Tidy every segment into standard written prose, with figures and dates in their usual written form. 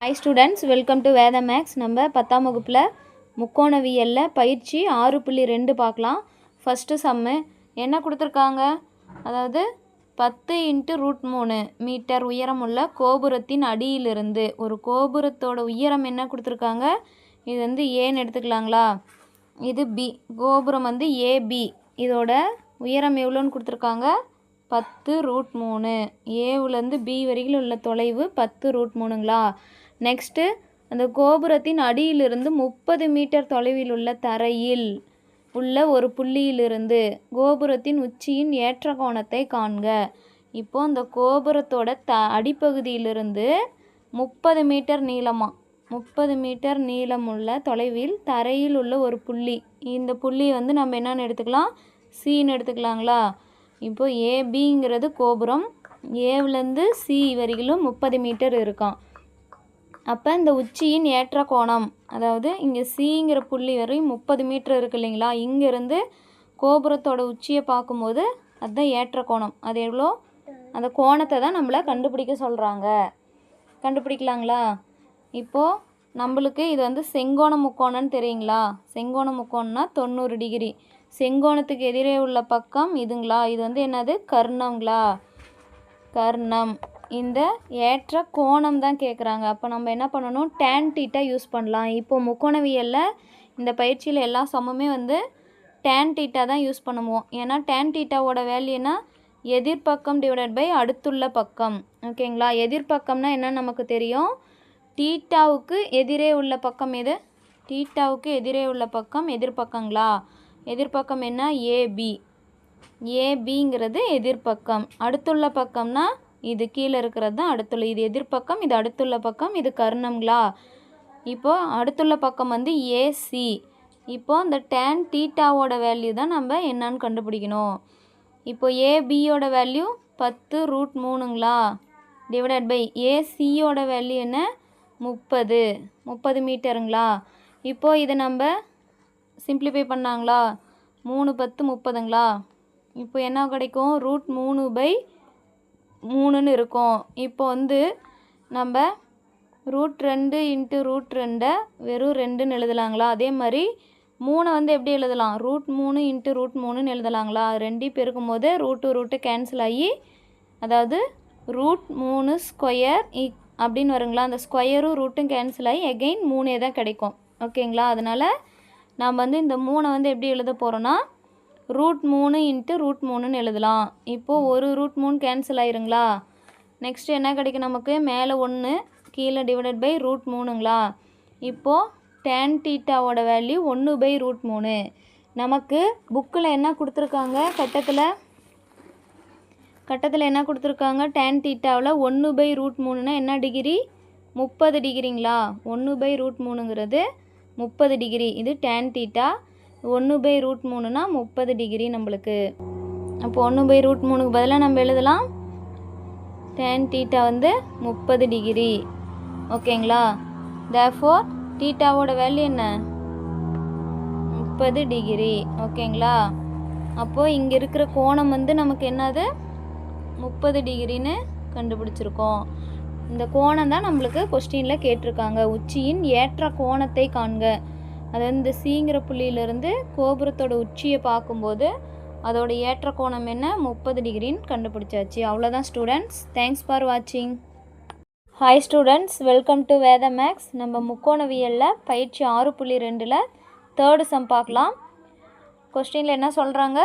Hi students, welcome to வேத maths. நம்ம 10ஆம் வகுப்பில் முக்கோணவியலில் பயிற்சி 6.2 பார்க்கலாம். ஃபஸ்ட்டு சம்மு என்ன கொடுத்துருக்காங்க, அதாவது 10 × √3 மீட்டர் உயரமுள்ள கோபுரத்தின் அடியிலிருந்து ஒரு கோபுரத்தோட உயரம் என்ன கொடுத்துருக்காங்க, இது வந்து ஏன்னு எடுத்துக்கலாங்களா, இது பி, கோபுரம் வந்து ஏபி, இதோட உயரம் எவ்வளோன்னு கொடுத்துருக்காங்க 10 √3. ஏவுலேருந்து பி வரைக்கும் உள்ள தொலைவு 10 √3ங்களா. நெக்ஸ்ட்டு அந்த கோபுரத்தின் அடியிலிருந்து 30 மீட்டர் தொலைவில் உள்ள தரையில் உள்ள ஒரு புள்ளியிலிருந்து கோபுரத்தின் உச்சியின் ஏற்ற கோணத்தை காண்க. இப்போது அந்த கோபுரத்தோட அடிப்பகுதியிலிருந்து 30 மீட்டர் நீளமாக 30 மீட்டர் நீளமுள்ள தொலைவில் தரையில் உள்ள ஒரு புள்ளி, இந்த புள்ளி வந்து நம்ம என்னென்னு எடுத்துக்கலாம், சின்னு எடுத்துக்கலாங்களா. இப்போது ஏபிங்கிறது கோபுரம், ஏவிலேருந்து சி வரையிலும் 30 மீட்டர் இருக்கான். அப்போ இந்த உச்சியின் ஏற்ற கோணம், அதாவது இங்கே சிங்கிற புள்ளி வரையும் 30 மீட்டர் இருக்குது இல்லைங்களா, இங்கேருந்து கோபுரத்தோட உச்சியை பார்க்கும்போது அதுதான் ஏற்ற கோணம். அது எவ்வளோ, அந்த கோணத்தை தான் நம்மளை கண்டுபிடிக்க சொல்கிறாங்க. கண்டுபிடிக்கலாங்களா. இப்போது நம்மளுக்கு இது வந்து செங்கோண முக்கோணம்னு தெரியுங்களா. செங்கோண முக்கோணம்னா 90 டிகிரி. செங்கோணத்துக்கு எதிரே உள்ள பக்கம் இதுங்களா, இது வந்து என்னது கர்ணங்களா, கர்ணம். இந்த ஏற்ற கோணம் தான் கேட்குறாங்க. அப்போ நம்ம என்ன பண்ணணும், tan θ யூஸ் பண்ணலாம். இப்போது முக்கோணவியலில் இந்த பயிற்சியில் எல்லா சமமே வந்து tan θ தான் யூஸ் பண்ணுவோம். ஏன்னா tan θவோட வேல்யூனா எதிர்பக்கம் / அடுத்துள்ள பக்கம். ஓகேங்களா. எதிர்பக்கம்னா என்ன நமக்கு தெரியும், தீட்டாவுக்கு எதிரே உள்ள பக்கம் எது, தீட்டாவுக்கு எதிரே உள்ள பக்கம் எதிர்பக்கங்களா. எதிர்பக்கம் என்ன, ஏபி, ஏபிங்கிறது எதிர்பக்கம். அடுத்துள்ள பக்கம்னா இது கீழே இருக்கிறது தான் அடுத்துள்ள, இது எதிர்பக்கம், இது அடுத்துள்ள பக்கம், இது கர்ணங்களா. இப்போது அடுத்துள்ள பக்கம் வந்து ஏசி. இப்போது இந்த tan θவோட வேல்யூ தான் நம்ம என்னன்னு கண்டுபிடிக்கணும். இப்போது ஏபியோட வேல்யூ 10 √3ங்களா, / ஏசியோட வேல்யூ என்ன 30 மீட்டருங்களா. இப்போது இதை நம்ம சிம்பிளிஃபை பண்ணாங்களா, 3 10 30ங்களா. இப்போ என்ன கிடைக்கும், √3/3ன்னு இருக்கும். இப்போ வந்து நம்ம √2 × √2 வெறும் 2ன்னு எழுதலாங்களா. அதே மாதிரி 3 வந்து எப்படி எழுதலாம், √3 × √3ன்னு எழுதலாங்களா. ரெண்டையும் பெருக்கும் போது √2 கேன்சல் ஆகி, அதாவது √3² அப்படின்னு வருங்களா. அந்த ஸ்கொயரும் ரூட்டும் கேன்சல் ஆகி எகெயின் 3 தான் கிடைக்கும். ஓகேங்களா. அதனால் நாம் வந்து இந்த 3 வந்து எப்படி எழுத போகிறோன்னா √3 × √3ன்னு எழுதலாம். இப்போது ஒரு √3 கேன்சல் ஆயிருங்களா. நெக்ஸ்ட்டு என்ன கிடைக்கும் நமக்கு, மேலே 1 கீழே / √3ங்களா. இப்போது tan θவோட வேல்யூ 1/√3. நமக்கு புக்கில் என்ன கொடுத்துருக்காங்க, கட்டத்தில் என்ன கொடுத்துருக்காங்க, tan θவில் 1/√3னா என்ன டிகிரி, 30 டிகிரிங்களா. 1/√3ங்கிறது 30 டிகிரி. இது tan θ. 1/√3னா 30 டிகிரி நம்மளுக்கு. அப்போ 1/√3க்கு பதிலாக நம்ம எழுதலாம் tan θ வந்து 30 டிகிரி. ஓகேங்களா. தேர்ஃபோர் θவோட வேல்யூ என்ன, 30 டிகிரி. ஓகேங்களா. அப்போது இங்கே இருக்கிற கோணம் வந்து நமக்கு என்னது 30 டிகிரின்னு கண்டுபிடிச்சிருக்கோம். இந்த கோணம் தான் நம்மளுக்கு கொஸ்டினில் கேட்டிருக்காங்க. உச்சியின் ஏற்ற கோணத்தை காண்க. அதாவது இந்த சிங்கிற புள்ளியிலேருந்து கோபுரத்தோட உச்சியை பார்க்கும்போது அதோட ஏற்ற கோணம் என்ன, 30 டிகிரின்னு கண்டுபிடிச்சாச்சு. அவ்வளோதான் ஸ்டூடெண்ட்ஸ். தேங்க்ஸ் ஃபார் வாட்சிங். ஹாய் ஸ்டூடெண்ட்ஸ், வெல்கம் டு வேத மேக்ஸ். நம்ம முக்கோணவியலில் பயிற்சி 6.2ல் 3rd சம் பார்க்கலாம். கொஸ்டினில் என்ன சொல்கிறாங்க,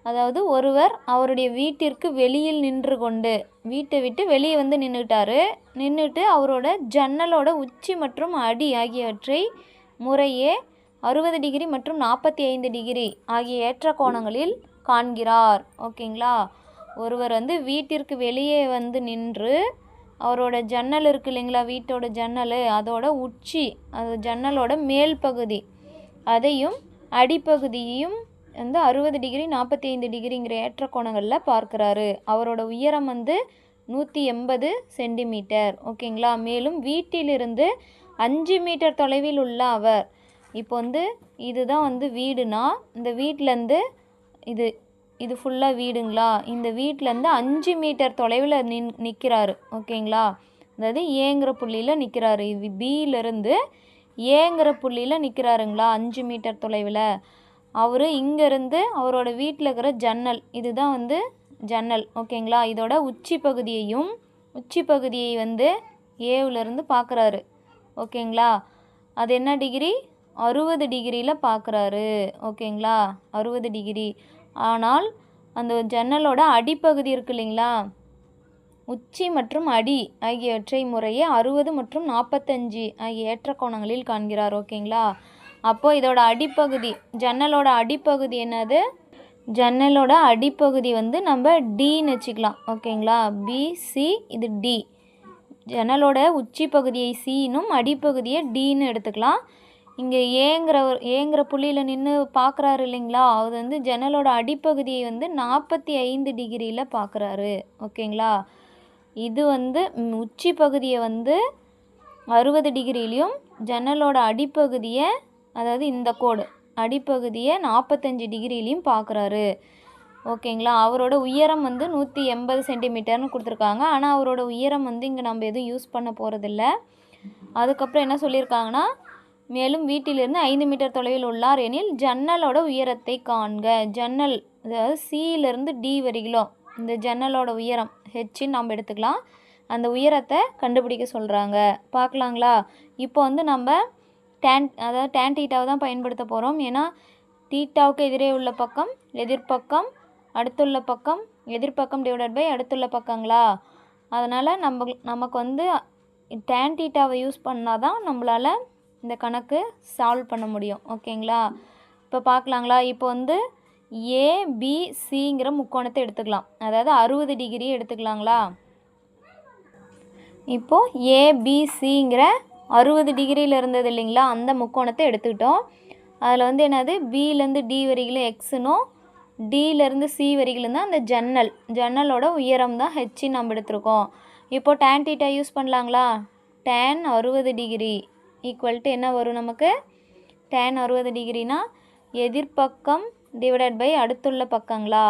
அதாவது ஒருவர் அவருடைய வீட்டிற்கு வெளியில் நின்று கொண்டு, வீட்டை விட்டு வெளியே வந்து நின்றுட்டு அவரோட ஜன்னலோட உச்சி மற்றும் அடி ஆகியவற்றை முறையே 60 டிகிரி மற்றும் 45 டிகிரி ஆகிய ஏற்ற கோணங்களில் காண்கிறார். ஓகேங்களா. ஒருவர் வந்து வீட்டிற்கு வெளியே வந்து நின்று அவரோட ஜன்னல் இருக்குது இல்லைங்களா, வீட்டோட ஜன்னல், அதோட உச்சி, அது ஜன்னலோட மேல் பகுதி, அதையும் அடிப்பகுதியையும் வந்து 60 டிகிரி 45 டிகிரிங்கிற ஏற்ற கோணங்களில் பார்க்குறாரு. அவரோட உயரம் வந்து 180 சென்டிமீட்டர். ஓகேங்களா. மேலும் வீட்டிலிருந்து 5 மீட்டர் தொலைவில் உள்ள அவர், இப்போ வந்து இதுதான் வந்து வீடுனா, இந்த வீட்டிலேருந்து இது ஃபுல்லாக வீடுங்களா, இந்த வீட்டிலேருந்து 5 மீட்டர் தொலைவில் நிற்கிறாரு. ஓகேங்களா. அதாவது ஏங்கிற புள்ளியில் நிற்கிறாரு. இது பியிலேருந்து ஏங்கிற புள்ளியில் நிற்கிறாருங்களா 5 மீட்டர் தொலைவில். அவர் இங்கேருந்து அவரோட வீட்டில் இருக்கிற ஜன்னல், இதுதான் வந்து ஜன்னல், ஓகேங்களா. இதோட உச்சி பகுதியை வந்து ஏவிலேருந்து பார்க்குறாரு, ஓகேங்களா. அது என்ன டிகிரி? 60 டிகிரியில் பார்க்குறாரு, ஓகேங்களா. 60 டிகிரி. ஆனால் அந்த ஜன்னலோட அடிப்பகுதி இருக்கு இல்லைங்களா, உச்சி மற்றும் அடி ஆகியவற்றை முறையே 60 மற்றும் 45 ஆகிய ஏற்ற கோணங்களில் காண்கிறார், ஓகேங்களா. அப்போது இதோட அடிப்பகுதி, ஜன்னலோட அடிப்பகுதி என்னது? ஜன்னலோட அடிப்பகுதி வந்து நம்ம டின்னு வச்சுக்கலாம், ஓகேங்களா. பிசி, இது டி. ஜன்னலோட உச்சி பகுதியை சின்னும் அடிப்பகுதியை டின்னு எடுத்துக்கலாம். இங்கே ஏங்கிற புள்ளியில் நின்று பார்க்குறாரு இல்லைங்களா, அது வந்து ஜன்னலோட அடிப்பகுதியை வந்து 45 டிகிரியில் பார்க்குறாரு, ஓகேங்களா. இது வந்து உச்சி பகுதியை வந்து 60 டிகிரிலையும் ஜன்னலோட அடிப்பகுதியை, அதாவது இந்த கோடு அடிப்பகுதியை 45 டிகிரிலையும் பார்க்குறாரு, ஓகேங்களா. அவரோட உயரம் வந்து 180 சென்டிமீட்டர்னு கொடுத்துருக்காங்க. ஆனால் அவரோட உயரம் வந்து இங்கே நம்ம எதுவும் யூஸ் பண்ண போகிறதில்ல. அதுக்கப்புறம் என்ன சொல்லியிருக்காங்கன்னா, மேலும் வீட்டிலிருந்து 5 மீட்டர் தொலைவில் உள்ளார் எனில் ஜன்னலோட உயரத்தை காண்க. ஜன்னல், அதாவது சியிலேருந்து டி வரைக்கும் இந்த ஜன்னலோட உயரம் ஹெச்சின்னு நம்ம எடுத்துக்கலாம். அந்த உயரத்தை கண்டுபிடிக்க சொல்கிறாங்க. பார்க்கலாங்களா. இப்போ வந்து நம்ம அதாவது டேன் தீட்டாவை தான் பயன்படுத்த போகிறோம். ஏன்னா தீட்டாவுக்கு எதிரே உள்ள பக்கம் எதிர்பக்கம், அடுத்துள்ள பக்கம் எதிர்பக்கம் டிவைடட் பை அடுத்துள்ள பக்கங்களா. அதனால் நமக்கு வந்து டேன் தீட்டாவை யூஸ் பண்ணால் தான் நம்மளால் இந்த கணக்கு சால்வ் பண்ண முடியும், ஓகேங்களா. இப்போ பார்க்கலாங்களா. இப்போ வந்து ஏபிசிங்கிற முக்கோணத்தை எடுத்துக்கலாம். அதாவது 60 டிகிரி எடுத்துக்கலாங்களா. இப்போது ஏபிசிங்கிற 60 டிகிரியில் இருந்தது இல்லைங்களா, அந்த முக்கோணத்தை எடுத்துக்கிட்டோம். அதில் வந்து என்னது, பியிலேருந்து டி வரைக்கும் எக்ஸுனும் டியிலேருந்து சி வரைக்கும் தான் அந்த ஜன்னலோட உயரம் தான் ஹெச்சின்னு நம்ம எடுத்துருக்கோம். இப்போது டேன் தீட்டா யூஸ் பண்ணலாங்களா. டேன் 60 டிகிரி ஈக்குவல்ட்டு என்ன வரும் நமக்கு? டேன் 60 டிகிரினா எதிர்பக்கம் டிவைடட் பை அடுத்துள்ள பக்கங்களா.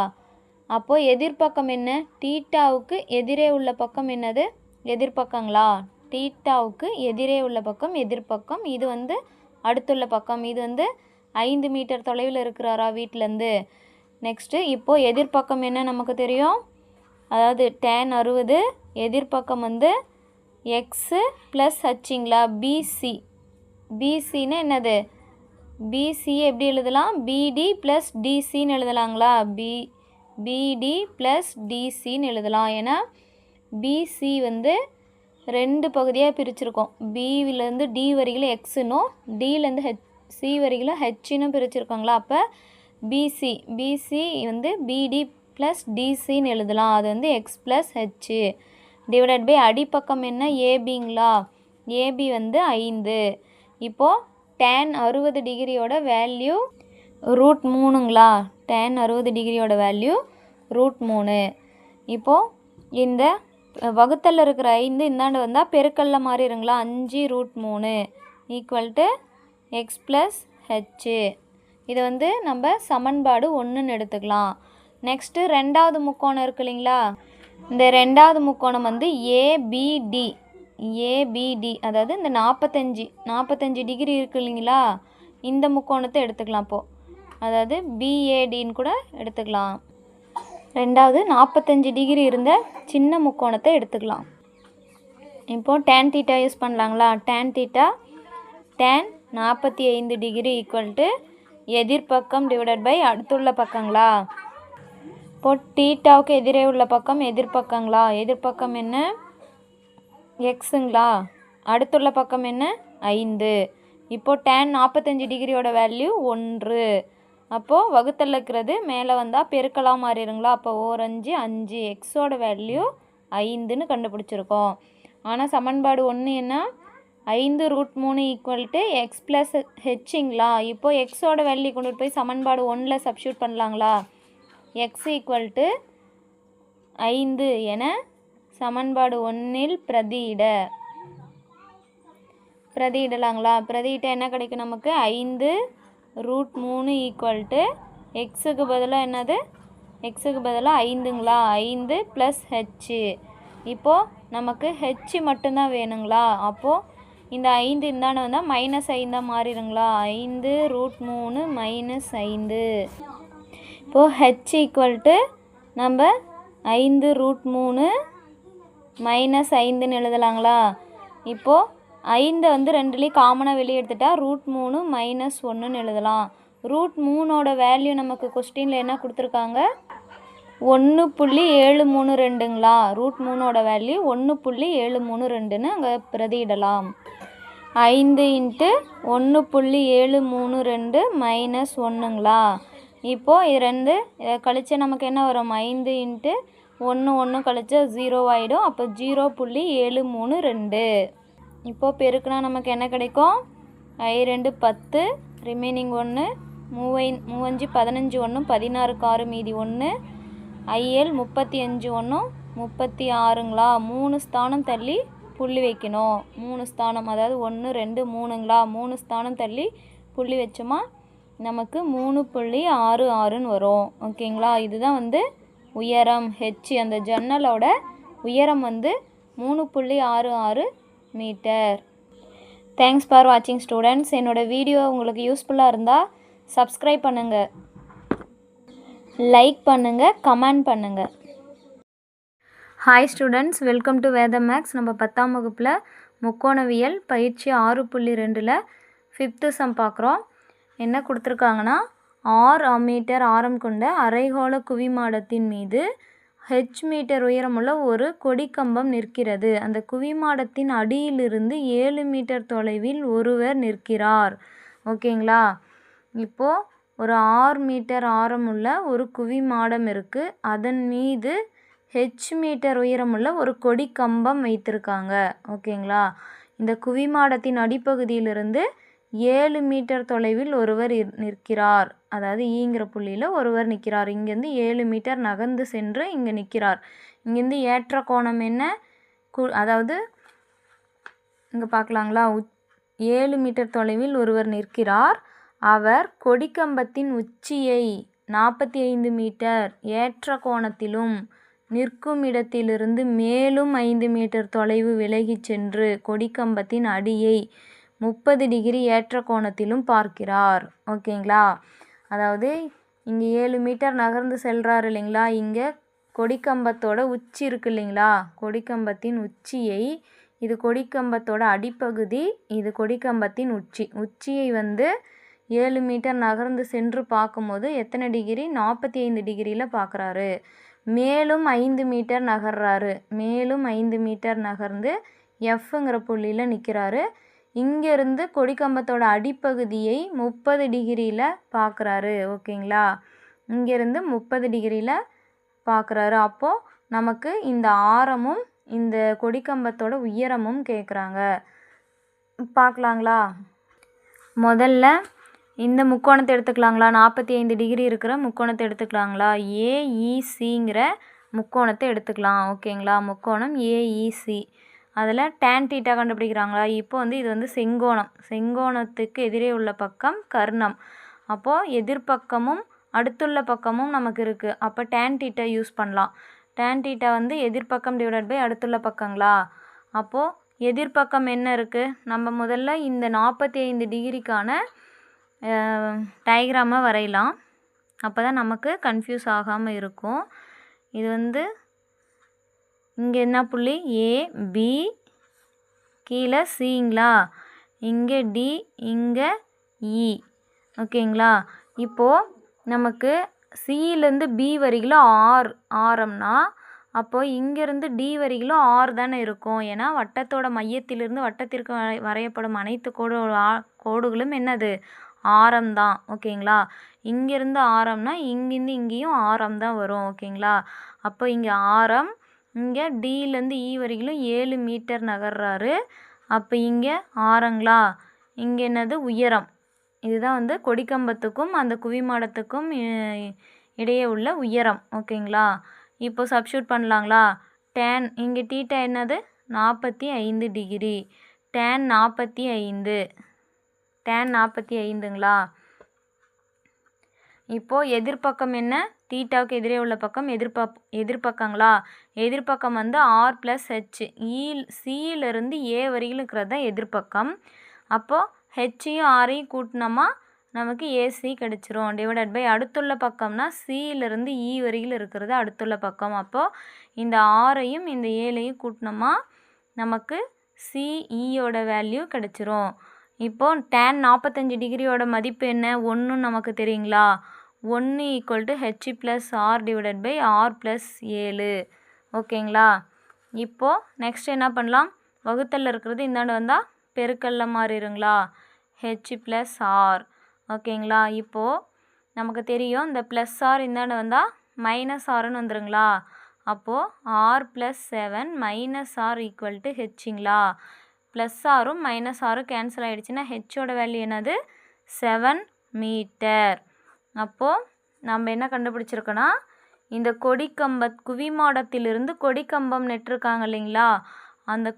அப்போது எதிர்பக்கம் என்ன? தீட்டாவுக்கு எதிரே உள்ள பக்கம் என்னது? எதிர்பக்கங்களா. தீட்டாவுக்கு எதிரே உள்ள பக்கம் எதிர்பக்கம், இது வந்து அடுத்துள்ள பக்கம். இது வந்து 5 மீட்டர் தொலைவில் இருக்கிறாரா வீட்டிலேருந்து. நெக்ஸ்ட்டு இப்போது எதிர்பக்கம் என்ன நமக்கு தெரியும், அதாவது டேன் 60 எதிர்பக்கம் வந்து எக்ஸு ப்ளஸ் ஹச்சுங்களா. பிசின்னு என்னது? பிசியை எப்படி எழுதலாம்? பிடி ப்ளஸ் டிசின்னு எழுதலாங்களா. பிடி ப்ளஸ் டிசின்னு எழுதலாம். ஏன்னா பிசி வந்து 2 பகுதியாக பிரிச்சுருக்கோம். பிவிலேருந்து டி வரைக்கும் எக்ஸுன்னும் டியிலேருந்து சி வரைக்கும் ஹெச்சின்னு பிரிச்சுருக்காங்களா. அப்போ பிசி வந்து பிடி ப்ளஸ் டிசின்னு எழுதலாம். அது வந்து X plus H divided by அடிப்பக்கம் என்ன? ஏபிங்களா. ஏபி வந்து 5. இப்போது டேன் 60 டிகிரியோட வேல்யூ √3ங்களா. டேன் 60 டிகிரியோட வேல்யூ √3. இப்போது இந்த வகுத்தலில் இருக்கிற 5 இந்தாண்டு வந்தால் பெருக்கல்ல மாறிடுங்களா. 5√3 ஈக்குவல்ட்டு எக்ஸ் ப்ளஸ் ஹெச்சு. இதை வந்து நம்ம சமன்பாடு 1ன்னு எடுத்துக்கலாம். நெக்ஸ்ட்டு ரெண்டாவது முக்கோணம் இருக்கு இல்லைங்களா. இந்த ரெண்டாவது முக்கோணம் வந்து ஏபிடி, அதாவது இந்த 45 டிகிரி இருக்குது இல்லைங்களா, இந்த முக்கோணத்தை எடுத்துக்கலாம். இப்போது அதாவது பிஏடின்னு கூட எடுத்துக்கலாம். ரெண்டாவது 45 டிகிரி இருந்த சின்ன முக்கோணத்தை எடுத்துக்கலாம். இப்போது டேன் தீட்டா யூஸ் பண்ணலாங்களா. Tan theta tan 45 degree equal to எதிர்பக்கம் டிவைடட் பை அடுத்துள்ள பக்கங்களா. இப்போது தீட்டாவுக்கு எதிரே உள்ள பக்கம் எதிர்பக்கங்களா. எதிர்பக்கம் என்ன? எக்ஸுங்களா. அடுத்துள்ள பக்கம் என்ன? 5. இப்போது டேன் 45 டிகிரியோட வேல்யூ 1. அப்போது வகுத்தல் இருக்கிறது மேலே வந்தால் பெருக்கலாம் மாறிடுங்களா. அப்போ 5 எக்ஸோட வேல்யூ 5ன்னு கண்டுபிடிச்சிருக்கோம். ஆனால் சமன்பாடு 1 என்ன? 5√3 ஈக்குவல்ட்டு எக்ஸ் ப்ளஸ் ஹெச்சுங்களா. இப்போது எக்ஸோட வேல்யூ கொண்டு போய் சமன்பாடு 1ல் சப்ஸ்டியூட் பண்ணலாங்களா. எக்ஸ் ஈக்குவல்ட்டு 5 என சமன்பாடு 1ல் பிரதியிடலாங்களா. பிரதியிட்ட என்ன கிடைக்கும் நமக்கு? 5√3 ஈக்குவல்ட்டு எக்ஸுக்கு பதிலாக என்னது? எக்ஸுக்கு பதிலாக 5ங்களா. 5 ப்ளஸ் ஹெச்சு. இப்போது நமக்கு ஹெச் மட்டும்தான் வேணுங்களா? அப்போது இந்த 5 இந்தாண்ட வந்தால் -5 மாறிடுங்களா? 5√3 -5. இப்போது ஹெச் ஈக்குவல் டு நம்ம 5√3 -5ன்னு எழுதலாங்களா? இப்போது 5 வந்து ரெண்டுலேயும் காமனாக வெளியே எடுத்துட்டா √3 -1ன்னு எழுதலாம். √3ஓட வேல்யூ நமக்கு கொஸ்டினில் என்ன கொடுத்துருக்காங்க? 1.732ங்களா? √3ஓட வேல்யூ 1.732ன்னு அங்கே பிரதியிடலாம். 5 × 1.732 -1ங்களா? இப்போது இது ரெண்டு கழிச்சா நமக்கு என்ன வரும்? 5 × 1 கழிச்சா 0 ஆகிடும். அப்போ 0.732. இப்போது பெருக்குனா நமக்கு என்ன கிடைக்கும்? 2 10, ரிமைனிங் 1, 3 15 1 16க்கு 6 மீதி 1, IL 35 1 36ங்களா? 3 ஸ்தானம் தள்ளி புள்ளி வைக்கணும். 3 ஸ்தானம், அதாவது 1 2 3ங்களா? 3 ஸ்தானம் தள்ளி புள்ளி வச்சோமா நமக்கு 3.66ன்னு வரும். ஓகேங்களா? இதுதான் வந்து உயரம் ஹெச். அந்த ஜன்னலோட உயரம் வந்து 3.66 மீட்டர். தேங்க்ஸ் ஃபார் வாட்சிங் ஸ்டூடெண்ட்ஸ். என்னோடய வீடியோ உங்களுக்கு யூஸ்ஃபுல்லாக இருந்தால் சப்ஸ்கிரைப் பண்ணுங்கள், லைக் பண்ணுங்கள், கமெண்ட் பண்ணுங்கள். ஹாய் ஸ்டூடெண்ட்ஸ், வெல்கம் டு வேத மேக்ஸ். நம்ம 10ஆம் வகுப்பில் முக்கோணவியல் பயிற்சி 6.2ல் 5th சம் பார்க்குறோம். என்ன கொடுத்துருக்காங்கன்னா, 6 மீட்டர் ஆரம் கொண்ட அரைகோள குவிமாடத்தின் மீது h மீட்டர் உயரமுள்ள ஒரு கொடிக்கம்பம் நிற்கிறது. அந்த குவிமாடத்தின் அடியிலிருந்து 7 மீட்டர் தொலைவில் ஒருவர் நிற்கிறார். ஓகேங்களா? இப்போது ஒரு 6 மீட்டர் ஆரமுள்ள ஒரு குவிமாடம் இருக்குது. அதன் மீது h மீட்டர் உயரமுள்ள ஒரு கொடிக்கம்பம் வைத்திருக்காங்க. ஓகேங்களா? இந்த குவிமாடத்தின் அடிப்பகுதியிலிருந்து 7 மீட்டர் தொலைவில் ஒருவர் நிற்கிறார். அதாவது ஈங்கிற புள்ளியில் ஒருவர் நிற்கிறார். இங்கேருந்து 7 மீட்டர் நகர்ந்து சென்று இங்கே நிற்கிறார். இங்கேருந்து ஏற்ற கோணம் என்ன? அதாவது இங்கே பார்க்கலாங்களா? 7 மீட்டர் தொலைவில் ஒருவர் நிற்கிறார். அவர் கொடிக்கம்பத்தின் உச்சியை 45 மீட்டர் ஏற்ற கோணத்திலும் நிற்கும் இடத்திலிருந்து மேலும் 5 மீட்டர் தொலைவு விலகி சென்று கொடிக்கம்பத்தின் அடியை 30 டிகிரி ஏற்ற கோணத்திலும் பார்க்கிறார். ஓகேங்களா? அதாவது இங்கே 7 மீட்டர் நகர்ந்து செல்கிறார் இல்லைங்களா? இங்கே கொடிக்கம்பத்தோட உச்சி இருக்குது இல்லைங்களா? கொடிக்கம்பத்தின் உச்சியை, இது கொடிக்கம்பத்தோட அடிப்பகுதி, இது கொடிக்கம்பத்தின் உச்சியை வந்து 7 மீட்டர் நகர்ந்து சென்று பார்க்கும்போது எத்தனை டிகிரி? 45 டிகிரியில் பார்க்குறாரு. மேலும் 5 மீட்டர் நகர்றாரு. மேலும் 5 மீட்டர் நகர்ந்து எஃப்ங்கிற புள்ளியில் நிற்கிறாரு. இங்கேருந்து கொடிக்கம்பத்தோட அடிப்பகுதியை 30 டிகிரியில் பார்க்குறாரு. ஓகேங்களா? இங்கேருந்து 30 டிகிரியில் பார்க்குறாரு. அப்போது நமக்கு இந்த ஆரமும் இந்த கொடிக்கம்பத்தோட உயரமும் கேட்குறாங்க. பார்க்கலாங்களா? முதல்ல இந்த முக்கோணத்தை எடுத்துக்கலாங்களா? 45 டிகிரி இருக்கிற முக்கோணத்தை எடுத்துக்கலாங்களா? ஏஇசிங்கிற முக்கோணத்தை எடுத்துக்கலாம். ஓகேங்களா? முக்கோணம் ஏஇசி. அதில் tan θ கண்டுபிடிக்கிறாங்களா? இப்போ வந்து இது வந்து செங்கோணம். செங்கோணத்துக்கு எதிரே உள்ள பக்கம் கர்ணம். அப்போது எதிர்பக்கமும் அடுத்துள்ள பக்கமும் நமக்கு இருக்குது. அப்போ tan θ யூஸ் பண்ணலாம். tan θ வந்து எதிர்பக்கம் டிவைடட் பை அடுத்துள்ள பக்கங்களா? அப்போது எதிர்பக்கம் என்ன இருக்குது? நம்ம முதல்ல இந்த 45 டிகிரிக்கான டயக்ராமை வரையலாம். அப்போ தான் நமக்கு கன்ஃபியூஸ் ஆகாமல் இருக்கும். இது வந்து இங்கே என்ன புள்ளி? ஏ, பி, கீழே சிங்களா? இங்கே டி, இங்கே இ. ஓகேங்களா? இப்போது நமக்கு சியிலேருந்து பி வரைக்கும் ஆரம்னா அப்போது இங்கேருந்து டி வரைக்கும் ஆர் தானே இருக்கும். ஏன்னா வட்டத்தோட மையத்திலிருந்து வட்டத்திற்கு வரையப்படும் அனைத்து கோடுகளும் என்னது? ஆரம் தான். ஓகேங்களா? இங்கேருந்து ஆரம்னா இங்கேருந்து இங்கேயும் ஆரம் தான் வரும். ஓகேங்களா? அப்போ இங்கே ஆரம், இங்கே டியிலேருந்து இ வரைக்கும் 7 மீட்டர் நகர்றாரு. அப்போ இங்கே ஆரங்களா? இங்கே என்னது? உயரம். இதுதான் வந்து கொடிக்கம்பத்துக்கும் அந்த குவிமாடத்துக்கும் இடையே உள்ள உயரம். ஓகேங்களா? இப்போ சப்ஸ்டியூட் பண்ணலாங்களா? tan இங்கே θ என்னது? 45 டிகிரி. tan 45. tan 45ங்களா? இப்போது எதிர்பக்கம் என்ன? தீட்டாவுக்கு எதிரே உள்ள பக்கம் எதிர்பக்கங்களா? எதிர்பக்கம் வந்து ஆர் ப்ளஸ் ஹெச். சியிலிருந்து ஏ வரையில் இருக்கிறது தான் எதிர்பக்கம். அப்போது ஹெச்சையும் ஆரையும் கூட்டினோமா நமக்கு ஏசி கிடச்சிரும். டிவைடட் பை அடுத்துள்ள பக்கம்னா சியிலிருந்து இ வரையில் இருக்கிறது அடுத்துள்ள பக்கம். அப்போது இந்த ஆரையும் இந்த ஏலையும் கூட்டினோமா நமக்கு சிஇயோட வேல்யூ கிடச்சிரும். இப்போது டேன் 45 டிகிரியோட மதிப்பு என்ன? 1 நமக்கு தெரியுங்களா? 1 equal to h plus r divided by r plus 7. ஓகேங்களா? இப்போது நெக்ஸ்ட் என்ன பண்ணலாம்? வகுத்தலில் இருக்கிறது இந்தாண்டு வந்தால் பெருக்கல்ல மாறிடுங்களா? H plus R. ஓகேங்களா? இப்போது நமக்கு தெரியும் இந்த ப்ளஸ் ஆர் இந்தாண்டு வந்தால் மைனஸ் ஆர்னு வந்துருங்களா? அப்போது R plus 7 minus R equal to ஹெச்சுங்களா? ப்ளஸ் ஆரும் மைனஸ் ஆரும் கேன்சல் ஆகிடுச்சுன்னா ஹெச்சோட வேல்யூ என்னது? 7 மீட்டர். அப்போது நம்ம என்ன கண்டுபிடிச்சிருக்கோன்னா இந்த குவிமாடத்திலிருந்து கொடிக்கம்பம் நெட்டிருக்காங்க இல்லைங்களா? அந்த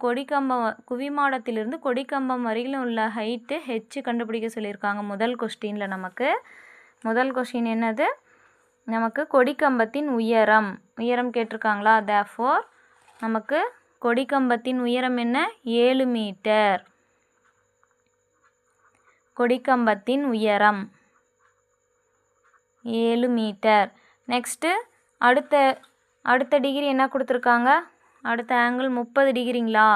குவிமாடத்திலிருந்து கொடிக்கம்பம் வரையிலும் உள்ள ஹைட்டு ஹெச் கண்டுபிடிக்க சொல்லியிருக்காங்க முதல் கொஸ்டினில். முதல் கொஸ்டின் என்னது? நமக்கு கொடிக்கம்பத்தின் உயரம் கேட்டிருக்காங்களா? தேர்ஃபோர் நமக்கு கொடிக்கம்பத்தின் உயரம் என்ன? 7 மீட்டர். கொடிக்கம்பத்தின் உயரம் 7 மீட்டர். நெக்ஸ்ட்டு அடுத்த டிகிரி என்ன கொடுத்துருக்காங்க? அடுத்த ஆங்கிள் 30 டிகிரிங்களா?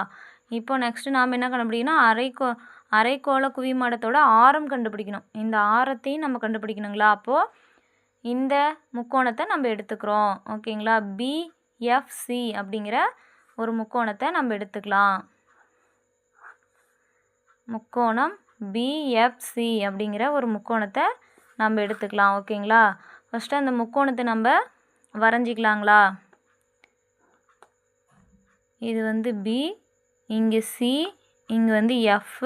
இப்போ நெக்ஸ்ட்டு நாம் என்ன கண்டுபிடிக்கணும்? அரைக்கோள குவிமாடத்தோட ஆரம் கண்டுபிடிக்கணும். இந்த ஆரத்தையும் நம்ம கண்டுபிடிக்கணுங்களா? அப்போது இந்த முக்கோணத்தை நம்ம எடுத்துக்கிறோம். ஓகேங்களா? பிஎஃப்சி அப்படிங்கிற ஒரு முக்கோணத்தை நம்ம எடுத்துக்கலாம். முக்கோணம் பிஎஃப்சி அப்படிங்கிற ஒரு முக்கோணத்தை நம்ம எடுத்துக்கலாம். ஓகேங்களா? ஃபஸ்ட்டு அந்த முக்கோணத்தை நம்ம வரைஞ்சிக்கலாங்களா? இது வந்து பி, இங்கே சி, இங்கே வந்து எஃப்,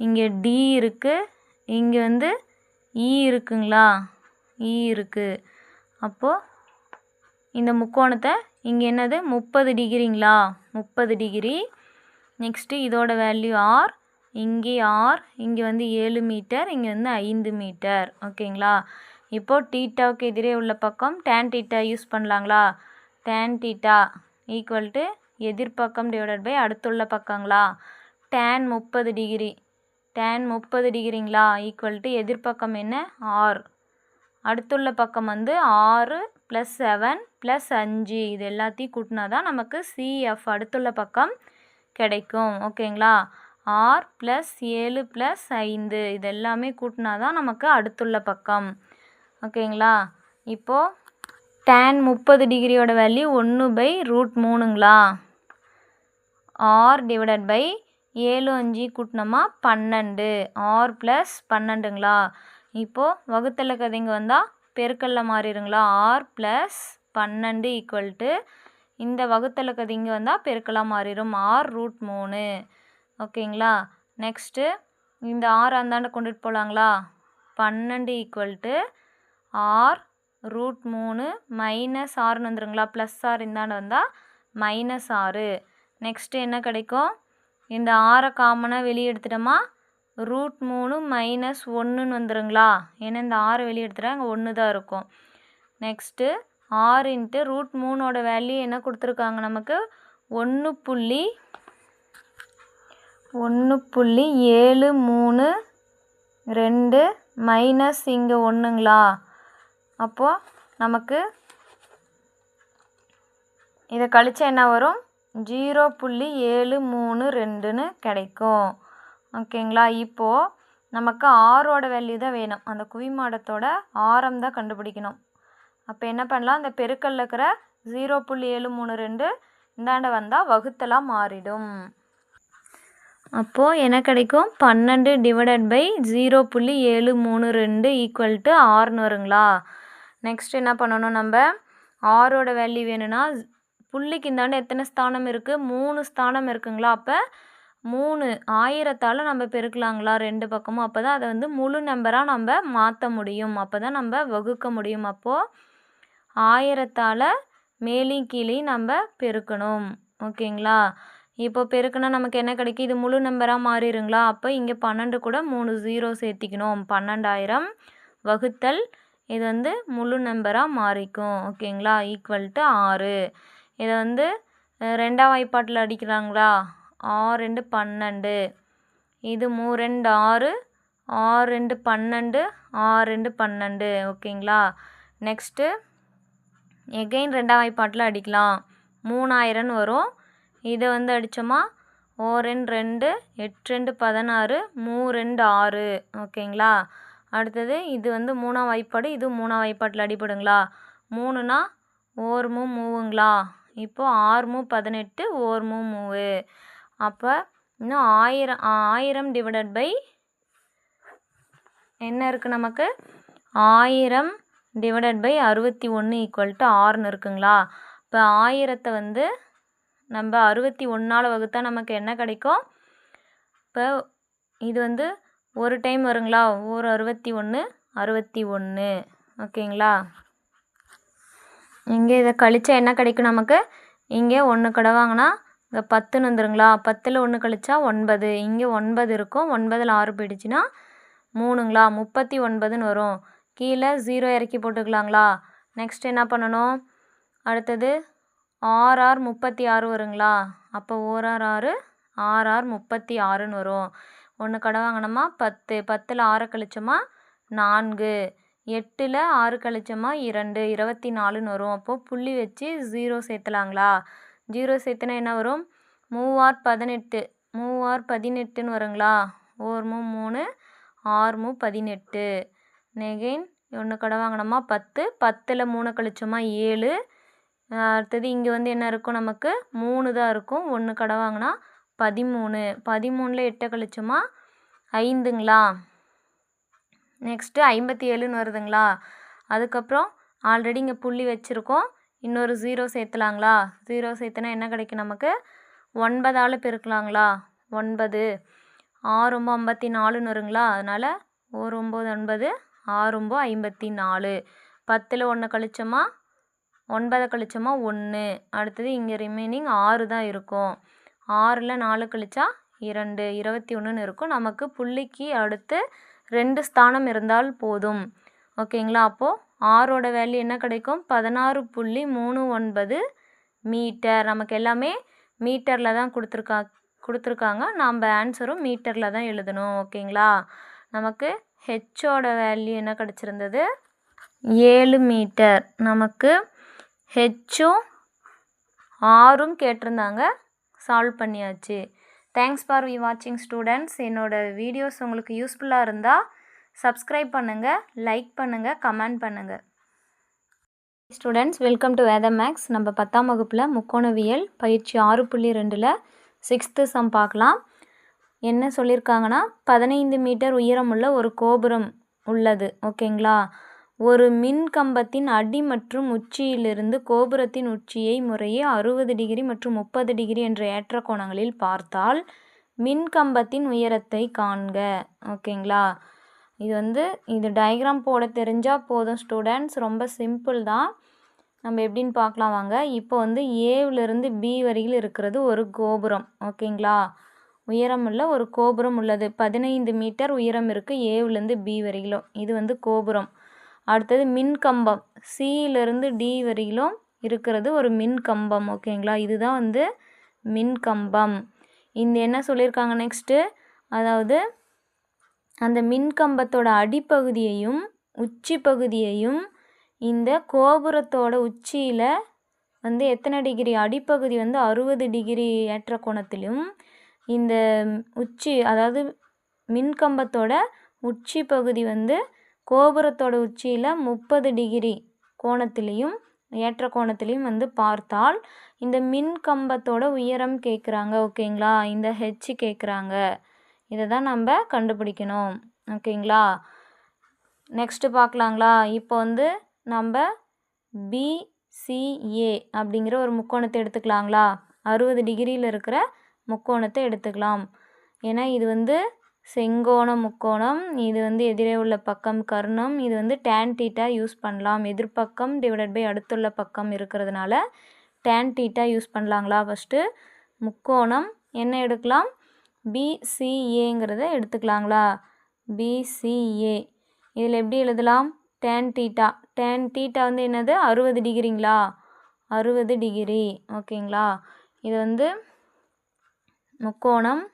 இங்கே டி இருக்குது, இங்கே வந்து இ இருக்குங்களா? இ இருக்குது. அப்போது இந்த முக்கோணத்தை இங்கே என்னது? 30 டிகிரிங்களா? 30 டிகிரி. நெக்ஸ்ட்டு இதோட வேல்யூ ஆர், இங்கே ஆர், இங்கே வந்து 7 மீட்டர், இங்கே வந்து 5 மீட்டர். ஓகேங்களா? இப்போது டீட்டாவுக்கு எதிரே உள்ள பக்கம் டேன் டீட்டா யூஸ் பண்ணலாங்களா? டேன் டீட்டா ஈக்குவல் டு எதிர்பக்கம் டிவைடட் பை அடுத்துள்ள பக்கங்களா? Tan 30 degree. டேன் 30 டிகிரிங்களா? ஈக்குவல் டு எதிர்பக்கம் என்ன? ஆர். அடுத்துள்ள பக்கம் வந்து 6 + 7 + 5. இது எல்லாத்தையும் கூட்டினா தான் நமக்கு சிஎஃப் அடுத்துள்ள பக்கம் கிடைக்கும். ஓகேங்களா? ஆர் + 7 + 5 இது எல்லாமே கூட்டினா தான் நமக்கு அடுத்துள்ள பக்கம். ஓகேங்களா? இப்போது டேன் 30 டிகிரியோட வேல்யூ 1/√3ங்களா? ஆர் டிவைடட் பை 7 5 கூட்டினோமா 12. ஆர் + 12ங்களா? இப்போது வகுத்தல கதைங்க வந்தால் பெருக்கல்ல மாறிடுங்களா? ஆர் + 12 ஈக்குவல் டு இந்த வகுத்தல கதைங்க வந்தால் பெருக்கலாக மாறிடும் r√3. ஓகேங்களா? நெக்ஸ்ட்டு இந்த ஆர் அந்தாண்ட கொண்டுட்டு போகலாங்களா? 12 ஈக்குவல் டு r√3 மைனஸ் ஆர்னு வந்துருங்களா? ப்ளஸ் ஆர் இந்தாண்ட வந்தால் மைனஸ் 6. நெக்ஸ்ட்டு என்ன கிடைக்கும்? இந்த ஆரை காமனாக வெளியே எடுத்துட்டோமா √3 மைனஸ் 1ன்னு வந்துருங்களா? ஏன்னா இந்த 6 வெளியே எடுத்துட்டா அங்கே 1 தான் இருக்கும். நெக்ஸ்ட்டு ஆர் இன்ட்டு √3ஓட வேல்யூ என்ன கொடுத்துருக்காங்க நமக்கு? 1.732 மைனஸ் இங்கே 1ங்களா? அப்போது நமக்கு இதை கழிச்சா என்ன வரும்? 0.732ன்னு கிடைக்கும். ஓகேங்களா? இப்போது நமக்கு ஆரோட வேல்யூ தான் வேணும். அந்த குவிமாடத்தோட ஆரம் தான் கண்டுபிடிக்கணும். அப்போ என்ன பண்ணலாம்? அந்த பெருக்கல்ல இருக்கிற 0.732 இந்தாண்ட வந்தால் வகுத்தலாக மாறிடும். அப்போது என்ன கிடைக்கும்? 12 டிவைடட் பை 0.732 ஈக்குவல் டு ஆர்னு வருங்களா? நெக்ஸ்ட் என்ன பண்ணணும்? நம்ம ஆரோட வேல்யூ வேணும்னா புள்ளிக்கு இந்தாண்ட எத்தனை ஸ்தானம் இருக்குது? 3 ஸ்தானம் இருக்குங்களா? அப்போ 3 1000ஆல் நம்ம பெருக்கலாங்களா 2 பக்கமும்? அப்போ தான் அதை வந்து முழு நம்பராக நம்ம மாற்ற முடியும். அப்போ தான் நம்ம வகுக்க முடியும். அப்போது 1000ஆல் மேலேயும் கீழேயும் நம்ம பெருக்கணும். ஓகேங்களா? இப்போ பெருக்குனா நமக்கு என்ன கிடைக்கும்? இது முழு நம்பராக மாறிடுங்களா? அப்போ இங்கே 12 கூட 3 0 சேர்த்திக்கணும். 12,000 வகுத்தல் இது வந்து முழு நம்பராக மாறிக்கும். ஓகேங்களா, ஈக்குவல் டு 6. இதை வந்து ரெண்டாம் வாய்ப்பாட்டில் அடிக்கிறாங்களா, 6 2 12, இது 3 2 6, 6 2 12, 6 2 12. ஓகேங்களா, நெக்ஸ்ட்டு எகெயின் ரெண்டாம் வாய்ப்பாட்டில் அடிக்கலாம். 3000 வரும். இதை வந்து அடித்தோமா 1 2 8 2 16, 3 2 6. ஓகேங்களா, அடுத்தது இது வந்து மூணாம் வாய்ப்பாடு, இது மூணாம் வாய்ப்பாட்டில் அடிப்படுங்களா. 3னா 1 3ங்களா, இப்போது 6 18, 1 3. அப்போ இன்னும் 1000 டிவைடட் பை என்ன இருக்குது நமக்கு, 1000 டிவைடட் பை 61 ஈக்குவல் டு 6ன்னு இருக்குங்களா. இப்போ 1000 வந்து நம்ம 61ஆல் வகுத்தா நமக்கு என்ன கிடைக்கும். இப்போ இது வந்து ஒரு டைம் வருங்களா, ஒரு 61 61. ஓகேங்களா, இங்கே இதை கழிச்சா என்ன கிடைக்கும் நமக்கு, இங்கே 1 கடை வாங்கினா இங்கே 10ன்னு வந்துருங்களா. 10ல் 1 கழிச்சா 9, இங்கே 9 இருக்கும். 9ல் 6 போயிடுச்சுன்னா 3ங்களா, 39ன்னு வரும். கீழே 0 இறக்கி போட்டுக்கலாங்களா. நெக்ஸ்ட் என்ன பண்ணணும், அடுத்தது 6 36 வருங்களா. அப்போ 1 6 6 36ன்னு வரும். 1 கடை வாங்கினோமா 10, 10ல் 6 கழிச்சோமா 4, 8ல் 6 கழிச்சோமா 2, 24ன்னு வரும். அப்போது புள்ளி வச்சு 0 சேர்த்துலாங்களா. 0 சேர்த்துனா என்ன வரும், 3 18, 3 18ன்னு வருங்களா. 1 3 6 18. நெகெயின் 1 கடை வாங்கினோமா 10, 10ல் 3 கழிச்சோமா 7. அடுத்தது இங்கே வந்து என்ன இருக்கும் நமக்கு, 3 தான் இருக்கும். 1 கடை வாங்கினா 13, 13ல் 8 கழிச்சோமா 5ங்களா. நெக்ஸ்ட்டு 57ன்னு வருதுங்களா. அதுக்கப்புறம் ஆல்ரெடி இங்கே புள்ளி வச்சுருக்கோம், இன்னொரு 0 சேர்த்துலாங்களா. 0 சேர்த்துனா என்ன கிடைக்கும் நமக்கு, 9ஆல் பெருக்கலாங்களா. 9 6 54ன்னு வருங்களா. அதனால் 1 9 9, 6 54. 10ல் 1 கழிச்சோமா 9 கழிச்சோமா 1. அடுத்தது இங்கே ரிமைனிங் 6 தான் இருக்கும். 6ல் 4 கழிச்சா 2, 21ன்னு இருக்கும். நமக்கு புள்ளிக்கு அடுத்து 2 ஸ்தானம் இருந்தால் போதும். ஓகேங்களா, அப்போது ஆரோட வேல்யூ என்ன கிடைக்கும், 16.39 மீட்டர். நமக்கு எல்லாமே மீட்டரில் தான் கொடுத்துருக்காங்க. நம்ம ஆன்சரும் மீட்டரில் தான் எழுதணும். ஓகேங்களா, நமக்கு ஹெச்சோட வேல்யூ என்ன கிடச்சிருந்தது, 7 மீட்டர். நமக்கு ஹெச்சும் ஆரும் கேட்டிருந்தாங்க, சால்வ் பண்ணியாச்சு. தேங்க்ஸ் ஃபார் வாட்சிங் ஸ்டூடெண்ட்ஸ். என்னோடய வீடியோஸ் உங்களுக்கு யூஸ்ஃபுல்லாக இருந்தால் சப்ஸ்கிரைப் பண்ணுங்கள், லைக் பண்ணுங்கள், கமெண்ட் பண்ணுங்கள். ஸ்டூடெண்ட்ஸ், வெல்கம் டு வேத மேக்ஸ். நம்ம 10ஆம் வகுப்பில் முக்கோணவியல் பயிற்சி 6.2ல் 6th சம் பார்க்கலாம். என்ன சொல்லியிருக்காங்கன்னா, 15 மீட்டர் உயரமுள்ள ஒரு கோபுரம் உள்ளது. ஓகேங்களா, ஒரு மின் கம்பத்தின் அடி மற்றும் உச்சியிலிருந்து கோபுரத்தின் உச்சியை முறையே 60 டிகிரி மற்றும் 30 டிகிரி என்ற ஏற்ற கோணங்களில் பார்த்தால் மின் கம்பத்தின் உயரத்தை காண்க. ஓகேங்களா, இது டயக்ராம் போட தெரிஞ்சால் போதும் ஸ்டூடெண்ட்ஸ், ரொம்ப சிம்பிள் தான். நம்ம எப்படின்னு பார்க்கலாம் வாங்க. இப்போ ஏவிலிருந்து பி வரையில் இருக்கிறது ஒரு கோபுரம். ஓகேங்களா, உயரமுள்ள ஒரு கோபுரம் உள்ளது. 15 மீட்டர் உயரம் இருக்குது ஏவிலேருந்து பி வரையிலும். இது கோபுரம். அடுத்தது மின்கம்பம், சியிலிருந்து டி வரையிலும் இருக்கிறது ஒரு மின்கம்பம். ஓகேங்களா, இதுதான் மின்கம்பம். இந்த என்ன சொல்லியிருக்காங்க நெக்ஸ்ட்டு, அதாவது அந்த மின்கம்பத்தோட அடிப்பகுதியையும் உச்சி பகுதியையும் இந்த கோபுரத்தோட உச்சியில் எத்தனை டிகிரி, அடிப்பகுதி 60 டிகிரி ஏற்ற கோணத்திலும், இந்த உச்சி அதாவது மின்கம்பத்தோட உச்சி பகுதி கோபுரத்தோட உச்சியில் 30 டிகிரி கோணத்திலையும் ஏற்ற கோணத்திலையும் பார்த்தால் இந்த மின்கம்பத்தோட உயரம் கேட்குறாங்க. ஓகேங்களா, இந்த ஹெச் கேட்குறாங்க. இதை தான் நம்ம கண்டுபிடிக்கணும். ஓகேங்களா, நெக்ஸ்ட்டு பார்க்கலாங்களா. இப்போ நம்ம பிசிஏ அப்படிங்கிற ஒரு முக்கோணத்தை எடுத்துக்கலாங்களா. 60 டிகிரியில் இருக்கிற முக்கோணத்தை எடுத்துக்கலாம். ஏன்னா இது செங்கோண முக்கோணம், இது எதிரே உள்ள பக்கம் கர்ணம், இது tan தீட்டா யூஸ் பண்ணலாம். எதிர்பக்கம் டிவைடட் பை அடுத்துள்ள பக்கம் இருக்கிறதுனால tan தீட்டா யூஸ் பண்ணலாங்களா. ஃபஸ்ட்டு முக்கோணம் என்ன எடுக்கலாம், பிசிஏங்கிறத எடுத்துக்கலாங்களா. பிசிஏ இதில் எப்படி எழுதலாம், டேன் தீட்டா. டேன் தீட்டா வந்து என்னது 60 டிகிரிங்களா, 60 டிகிரி. ஓகேங்களா. இது வந்து முக்கோணம்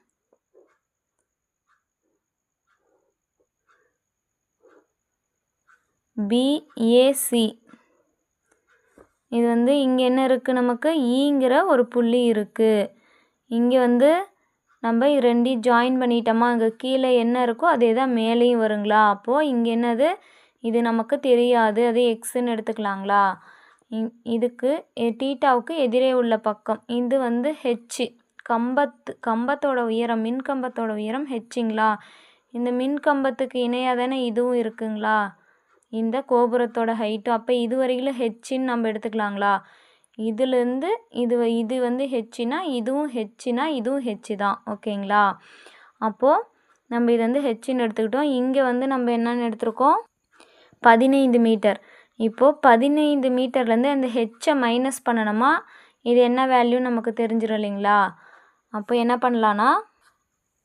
பிஏசி. இது வந்து இங்கே என்ன இருக்குது, நமக்கு ஈங்கிற ஒரு புள்ளி இருக்குது. இங்கே வந்து நம்ம ரெண்டையும் ஜாயின் பண்ணிட்டோமா, அங்கே கீழே என்ன இருக்கோ அதே தான் மேலேயும் வருங்களா. அப்போது இங்கே என்னது, இது நமக்கு தெரியாது, அது எக்ஸுன்னு எடுத்துக்கலாங்களா. இதுக்கு தீட்டாவுக்கு எதிரே உள்ள பக்கம் இது வந்து ஹெச்சு. கம்பத்தோட உயரம், மின்கம்பத்தோட உயரம் ஹெச்சுங்களா. இந்த மின்கம்பத்துக்கு இணையாக தானே இதுவும் இருக்குங்களா, இந்த கோபுரத்தோட ஹைட்டு. அப்போ இது வரையிலும் ஹெச்சின்னு நம்ம எடுத்துக்கலாங்களா. இதுலேருந்து இது வந்து ஹெச்சுனா இதுவும் ஹெச்சுனா இதுவும் ஹெச்சு தான். ஓகேங்களா. அப்போது நம்ம இது வந்து ஹெச்சுன்னு எடுத்துக்கிட்டோம். இங்கே வந்து நம்ம என்னென்னு எடுத்துருக்கோம், 15 மீட்டர். இப்போது 15 மீட்டர்லேருந்து அந்த ஹெச்சை மைனஸ் பண்ணணுமா, இது என்ன வேல்யூ நமக்கு தெரிஞ்சிடும் இல்லைங்களா. அப்போ என்ன பண்ணலான்னா,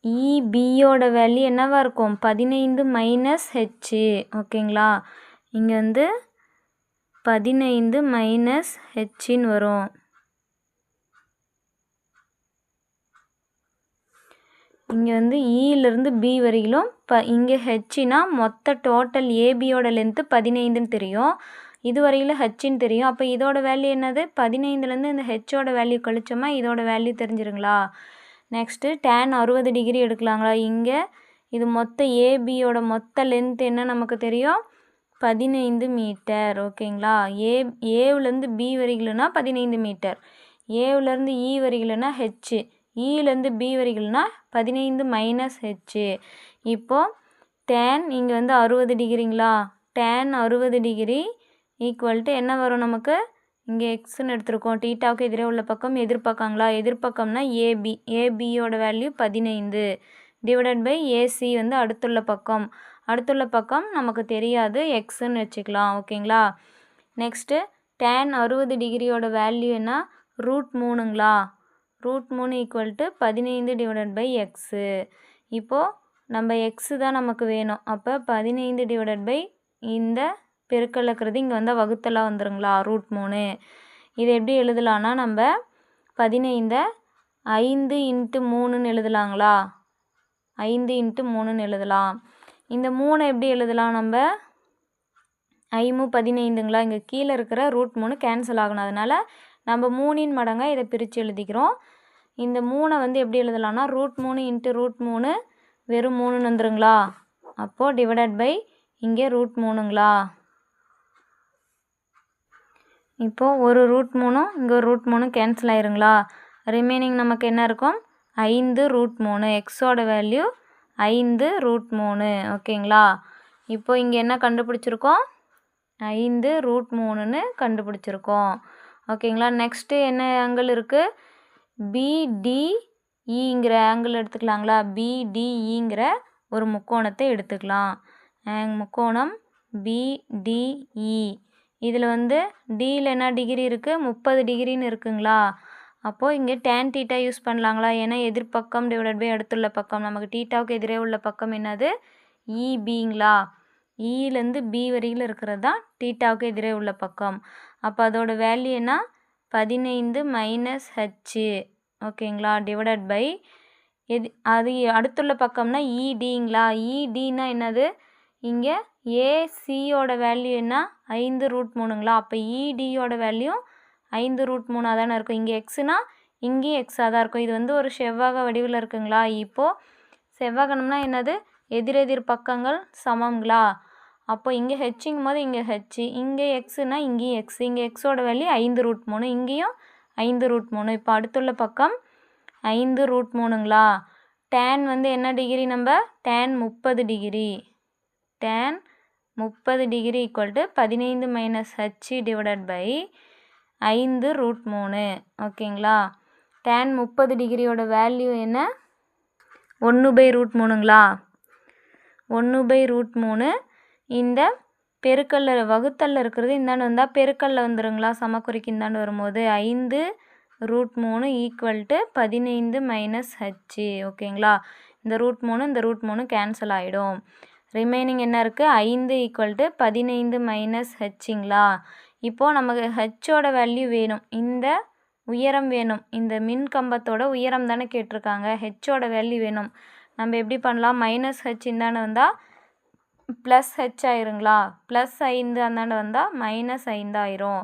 இபியோட வேல்யூ என்னவாக இருக்கும், 15 மைனஸ் ஹெச்சு. ஓகேங்களா. இங்கே வந்து 15 மைனஸ் ஹெச்சின்னு வரும். இங்கே வந்து இலேருந்து பி வரையிலும் இங்கே ஹெச்சினா மொத்த டோட்டல் ஏபியோட லென்த்து 15ன்னு தெரியும், இது வரையிலும் ஹெச்சின்னு தெரியும். அப்போ இதோட வேல்யூ என்னது, 15லேருந்து இந்த ஹெச்சோட வேல்யூ கழிச்சோமா இதோட வேல்யூ தெரிஞ்சிருங்களா. நெக்ஸ்ட்டு டேன் 60 டிகிரி எடுக்கலாங்களா. இங்கே இது மொத்த ஏபியோட மொத்த லென்த் என்ன நமக்கு தெரியும், 15 மீட்டர். ஓகேங்களா. ஏவிலேருந்து பி வரையிலும்னா 15 மீட்டர், ஏவிலேருந்து இ வரையிலும்னா ஹெச்சு, இலேருந்து பி வரையிலும்னா 15 மைனஸ் ஹெச்சு. இப்போது டேன் இங்கே வந்து 60 டிகிரிங்களா, டேன் 60 டிகிரி ஈக்குவல் டு என்ன வரும் நமக்கு, இங்கே எக்ஸ்ன்னு எடுத்துருக்கோம், தீட்டாவுக்கு எதிரே உள்ள பக்கம் எதிர்பக்கங்களா. எதிர்பக்கம்னா ஏபி, ஏபியோட வேல்யூ 15 டிவைடட் பை ஏசி வந்து அடுத்துள்ள பக்கம். அடுத்துள்ள பக்கம் நமக்கு தெரியாது, எக்ஸுன்னு வச்சுக்கலாம். ஓகேங்களா. நெக்ஸ்ட்டு டேன் 60 டிகிரியோட வேல்யூ என்ன, √3ங்களா. √3 equal to 15 divided by x. இப்போது நம்ம எக்ஸு தான் நமக்கு வேணும். அப்போ 15 டிவைடட் பை இந்த பெருக்கல் இருக்கிறது இங்கே வந்தால் வகுத்தலாக வந்துருங்களா, √3. இது எப்படி எழுதலான்னா, நம்ம 15 5 × 3ன்னு எழுதலாங்களா, 5 × 3ன்னு எழுதலாம். இந்த 3 எப்படி எழுதலாம், நம்ம 5 15ங்களா, இங்கே கீழே இருக்கிற √3 கேன்சல் ஆகணும், அதனால் நம்ம 3ன் மடங்காக இதை பிரித்து எழுதிக்கிறோம். இந்த 3 வந்து எப்படி எழுதலாம்னா, √3 × √3 வெறும் 3ன்னு வந்துருங்களா. அப்போது டிவைடட் பை இங்கே √3ங்களா. இப்போது ஒரு √3 இங்கே ஒரு √3 கேன்சல் ஆயிருங்களா. ரிமைனிங் நமக்கு என்ன இருக்கும், 5 √3. எக்ஸோட வேல்யூ 5 √3. ஓகேங்களா. இப்போ இங்கே என்ன கண்டுபிடிச்சிருக்கோம், 5 √3ன்னு கண்டுபிடிச்சிருக்கோம். ஓகேங்களா. நெக்ஸ்ட்டு என்ன ஆங்கிள் இருக்குது, பிடிஇங்கிற ஆங்கிள் எடுத்துக்கலாங்களா. பிடிஇங்கிற ஒரு முக்கோணத்தை எடுத்துக்கலாம். முக்கோணம் பிடிஇ. இதில் வந்து டியில் என்ன டிகிரி இருக்குது, 30 டிகிரின்னு இருக்குங்களா. அப்போது இங்கே டேன் தீட்டா யூஸ் பண்ணலாங்களா, ஏன்னா எதிர்பக்கம் டிவைடட் பை அடுத்துள்ள பக்கம். நமக்கு தீட்டாவுக்கு எதிரே உள்ள பக்கம் என்னது, இபிங்களா. இலேருந்து பி வரையில் இருக்கிறது தான் தீட்டாவுக்கு எதிரே உள்ள பக்கம். அப்போ அதோட வேல்யூ என்ன, 15 மைனஸ் ஹெச்சு. ஓகேங்களா. டிவைடட் பை அது அடுத்துள்ள பக்கம்னா இடிங்களா. இடினா என்னது, இங்கே ஏசியோட வேல்யூ என்ன, 5 √3ங்களா. அப்போ இடியோட வேல்யூ 5 √3 தானே இருக்கும். இங்கே எக்ஸுனா இங்கேயும் எக்ஸாக தான் இருக்கும். இது வந்து ஒரு செவ்வக வடிவில் இருக்குங்களா. இப்போது செவ்வகம்னா என்னது, எதிரெதிர் பக்கங்கள் சமங்களா. அப்போ இங்கே ஹெச்சுங்கும் போது இங்கே ஹெச்சு, இங்கே எக்ஸுனா இங்கேயும் எக்ஸ், இங்கே எக்ஸோட வேல்யூ 5 √3, இங்கேயும் 5 √3. இப்போ அடுத்துள்ள பக்கம் 5 √3ங்களா. டேன் வந்து என்ன டிகிரி, நம்ம tan 30 degree. Tan 30 degree equal to 15 minus h divided by 5 √3. ஓகேங்களா. டேன் 30 டிகிரியோட வேல்யூ என்ன, 1/√3ங்களா. 1/√3. இந்த பெருக்கல்ல வகுத்தல்ல இருக்கிறது இந்தாண்டு வந்தால் பெருக்கல்ல வந்துருங்களா, சமக்குறிக்கு இந்தாண்டு வரும்போது 5 √3 ஈக்குவல் டு 15 மைனஸ் ஹெச். ஓகேங்களா. இந்த √3 இந்த √3 கேன்சல் ஆகிடும். ரிமைனிங் என்ன இருக்குது 5 = 15 மைனஸ் ஹெச்சுங்களா. இப்போது நமக்கு ஹெச்சோட வேல்யூ வேணும், இந்த உயரம் வேணும், இந்த மின் கம்பத்தோட உயரம் தானே கேட்டிருக்காங்க, ஹெச்சோட வேல்யூ வேணும். நம்ம எப்படி பண்ணலாம், மைனஸ் ஹெச் இந்தாண்ட வந்தால் ப்ளஸ் ஹெச் ஆயிருங்களா, +5 அந்தாண்ட வந்தால் -5 ஆயிரும்.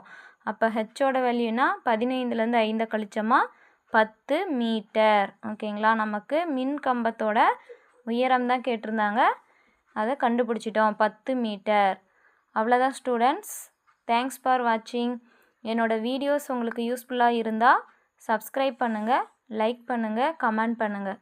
அப்போ ஹெச்சோட வேல்யூனா 15லேருந்து 5 கழிச்சோமா 10 மீட்டர். ஓகேங்களா, நமக்கு மின் கம்பத்தோட உயரம் தான் கேட்டிருந்தாங்க, அதை கண்டுபிடிச்சிட்டோம் 10 மீட்டர். அவ்வளோதான் ஸ்டூடெண்ட்ஸ். தேங்க்ஸ் ஃபார் வாட்சிங். என்னோடய வீடியோஸ் உங்களுக்கு யூஸ்ஃபுல்லாக இருந்தால் சப்ஸ்கிரைப் பண்ணுங்கள், லைக் பண்ணுங்கள், கமெண்ட் பண்ணுங்கள்.